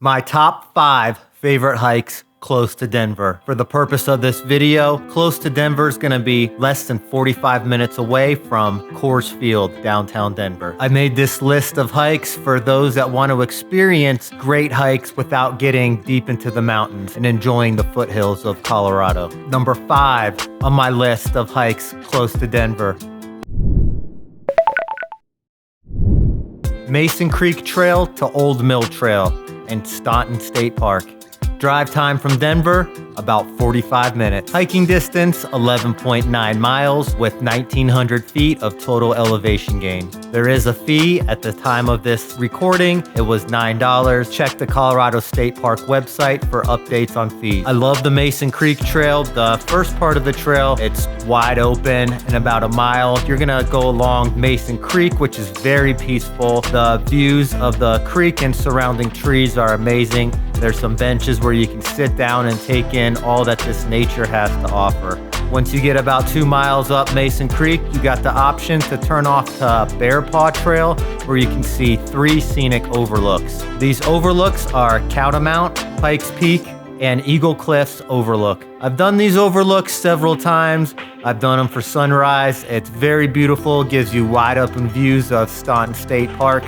My top 5 favorite hikes close to Denver. For the purpose of this video, close to Denver is gonna be less than 45 minutes away from Coors Field, downtown Denver. I made this list of hikes for those that want to experience great hikes without getting deep into the mountains and enjoying the foothills of Colorado. Number 5 on my list of hikes close to Denver. Mason Creek Trail to Old Mill Trail and Staunton State Park. Drive time from Denver, about 45 minutes. Hiking distance, 11.9 miles with 1,900 feet of total elevation gain. There is a fee at the time of this recording. It was $9. Check the Colorado State Park website for updates on fees. I love the Mason Creek Trail. The first part of the trail, it's wide open and about a mile. You're gonna go along Mason Creek, which is very peaceful. The views of the creek and surrounding trees are amazing. There's some benches where you can sit down and take in all that this nature has to offer. Once you get about 2 miles up Mason Creek, you got the option to turn off to Bear Paw Trail, where you can see 3 scenic overlooks. These overlooks are Catamount, Pikes Peak, and Eagle Cliffs Overlook. I've done these overlooks several times. I've done them for sunrise. It's very beautiful, gives you wide open views of Staunton State Park.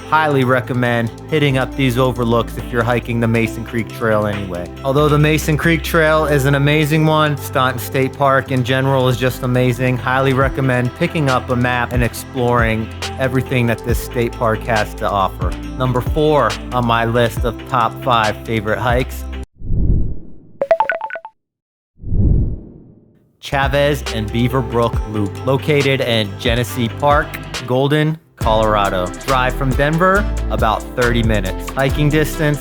Highly recommend hitting up these overlooks if you're hiking the Mason Creek Trail anyway. Although the Mason Creek Trail is an amazing one, Staunton State Park in general is just amazing. Highly recommend picking up a map and exploring everything that this state park has to offer. Number 4 on my list of top 5 favorite hikes. Chavez and Beaver Brook Loop, located in Genesee Park, Golden, Colorado. Drive from Denver, about 30 minutes. Hiking distance,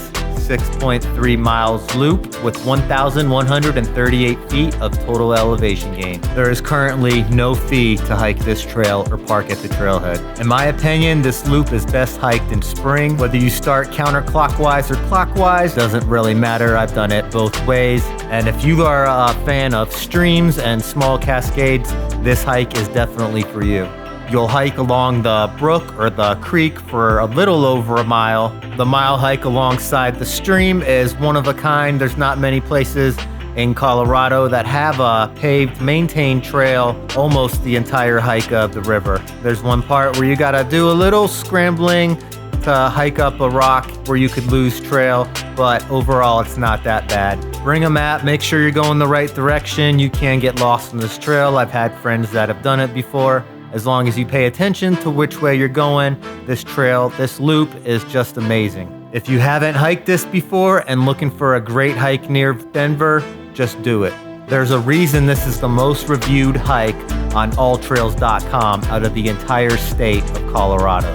6.3 miles loop with 1,138 feet of total elevation gain. There is currently no fee to hike this trail or park at the trailhead. In my opinion, this loop is best hiked in spring. Whether you start counterclockwise or clockwise, doesn't really matter. I've done it both ways. And if you are a fan of streams and small cascades, this hike is definitely for you. You'll hike along the brook or the creek for a little over a mile. The mile hike alongside the stream is one of a kind. There's not many places in Colorado that have a paved, maintained trail almost the entire hike of the river. There's one part where you gotta do a little scrambling to hike up a rock where you could lose trail, but overall it's not that bad. Bring a map, make sure you're going the right direction. You can get lost on this trail. I've had friends that have done it before. As long as you pay attention to which way you're going, this trail, this loop is just amazing. If you haven't hiked this before and looking for a great hike near Denver, just do it. There's a reason this is the most reviewed hike on alltrails.com out of the entire state of Colorado.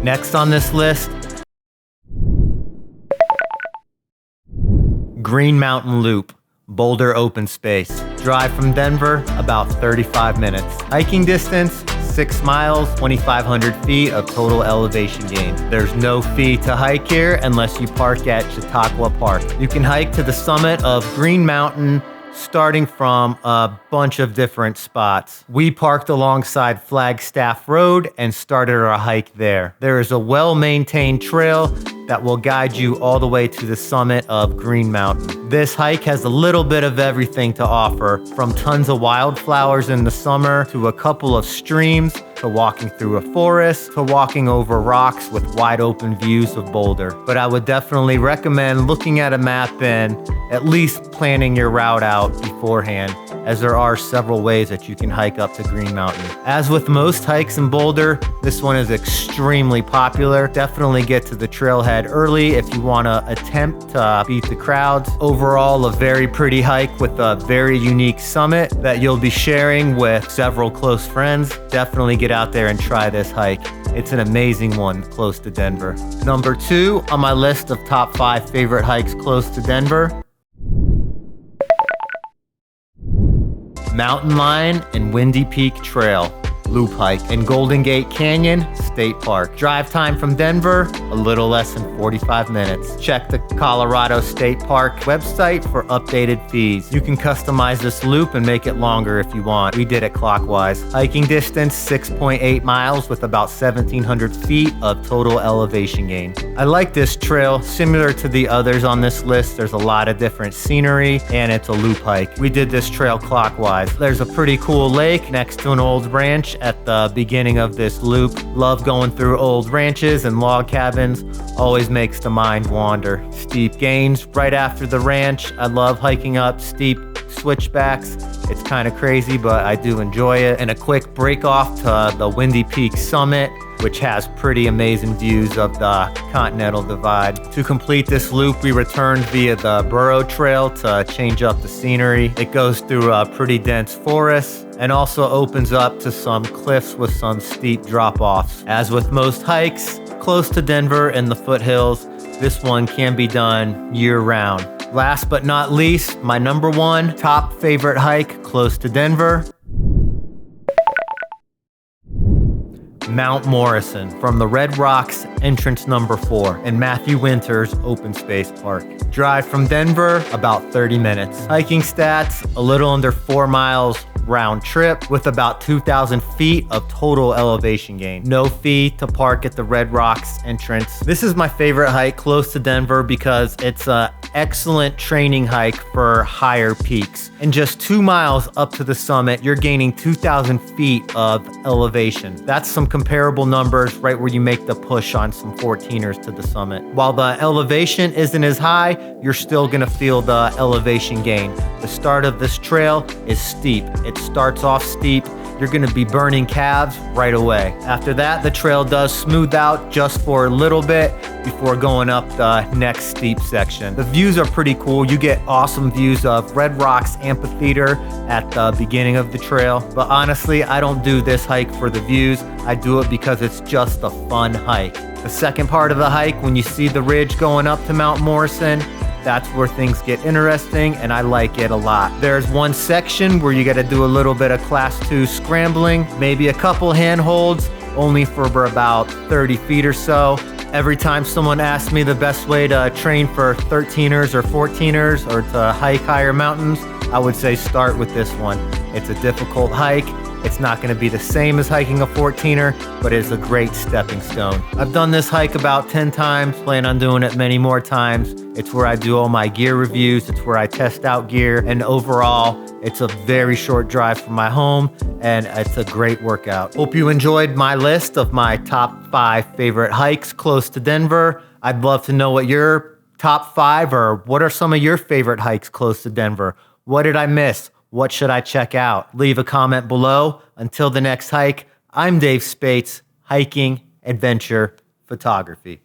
Next on this list, Green Mountain Loop, Boulder Open Space. Drive from Denver, about 35 minutes. Hiking distance, 6 miles, 2,500 feet of total elevation gain. There's no fee to hike here unless you park at Chautauqua Park. You can hike to the summit of Green Mountain starting from a bunch of different spots. We parked alongside Flagstaff Road and started our hike there. There is a well-maintained trail that will guide you all the way to the summit of Green Mountain. This hike has a little bit of everything to offer, from tons of wildflowers in the summer to a couple of streams to walking through a forest to walking over rocks with wide open views of Boulder. But I would definitely recommend looking at a map and at least planning your route out beforehand, as there are several ways that you can hike up to Green Mountain. As with most hikes in Boulder, this one is extremely popular. Definitely get to the trailhead early if you want to attempt to beat the crowds. Overall, a very pretty hike with a very unique summit that you'll be sharing with several close friends. Definitely get out there and try this hike. It's an amazing one close to Denver. Number 2 on my list of top 5 favorite hikes close to Denver, Mountain Lion and Windy Peak Trail, loop hike in Golden Gate Canyon State Park. Drive time from Denver, a little less than 45 minutes. Check the Colorado State Park website for updated fees. You can customize this loop and make it longer if you want. We did it clockwise. Hiking distance, 6.8 miles with about 1,700 feet of total elevation gain. I like this trail. Similar to the others on this list, there's a lot of different scenery and it's a loop hike. We did this trail clockwise. There's a pretty cool lake next to an old ranch at the beginning of this loop. Love going through old ranches and log cabins. Always makes the mind wander. Steep gains right after the ranch. I love hiking up steep switchbacks. It's kind of crazy, but I do enjoy it. And a quick break off to the Windy Peak Summit, which has pretty amazing views of the Continental Divide. To complete this loop, we returned via the Burro Trail to change up the scenery. It goes through a pretty dense forest and also opens up to some cliffs with some steep drop-offs. As with most hikes close to Denver and the foothills, this one can be done year-round. Last but not least, my number one top favorite hike close to Denver, Mount Morrison from the Red Rocks entrance number 4 in Matthew Winters Open Space Park. Drive from Denver, about 30 minutes. Hiking stats, a little under 4 miles round trip with about 2,000 feet of total elevation gain. No fee to park at the Red Rocks entrance. This is my favorite hike close to Denver because it's an excellent training hike for higher peaks. In just 2 miles up to the summit, you're gaining 2,000 feet of elevation. That's some comparable numbers right where you make the push on some 14ers to the summit. While the elevation isn't as high, you're still gonna feel the elevation gain. The start of this trail is steep. It starts off steep. You're gonna be burning calves right away. After that, the trail does smooth out just for a little bit before going up the next steep section. The views are pretty cool. You get awesome views of Red Rocks Amphitheater at the beginning of the trail. But honestly, I don't do this hike for the views. I do it because it's just a fun hike. The second part of the hike, when you see the ridge going up to Mount Morrison, that's where things get interesting, and I like it a lot. There's one section where you gotta do a little bit of class 2 scrambling, maybe a couple handholds, only for about 30 feet or so. Every time someone asks me the best way to train for 13ers or 14ers or to hike higher mountains, I would say start with this one. It's a difficult hike. It's not going to be the same as hiking a 14er, but it's a great stepping stone. I've done this hike about 10 times, plan on doing it many more times. It's where I do all my gear reviews. It's where I test out gear. And overall, it's a very short drive from my home, and it's a great workout. Hope you enjoyed my list of my top 5 favorite hikes close to Denver. I'd love to know what your top 5 or what are some of your favorite hikes close to Denver? What did I miss? What should I check out? Leave a comment below. Until the next hike, I'm Dave Spates, Hiking Adventure Photography.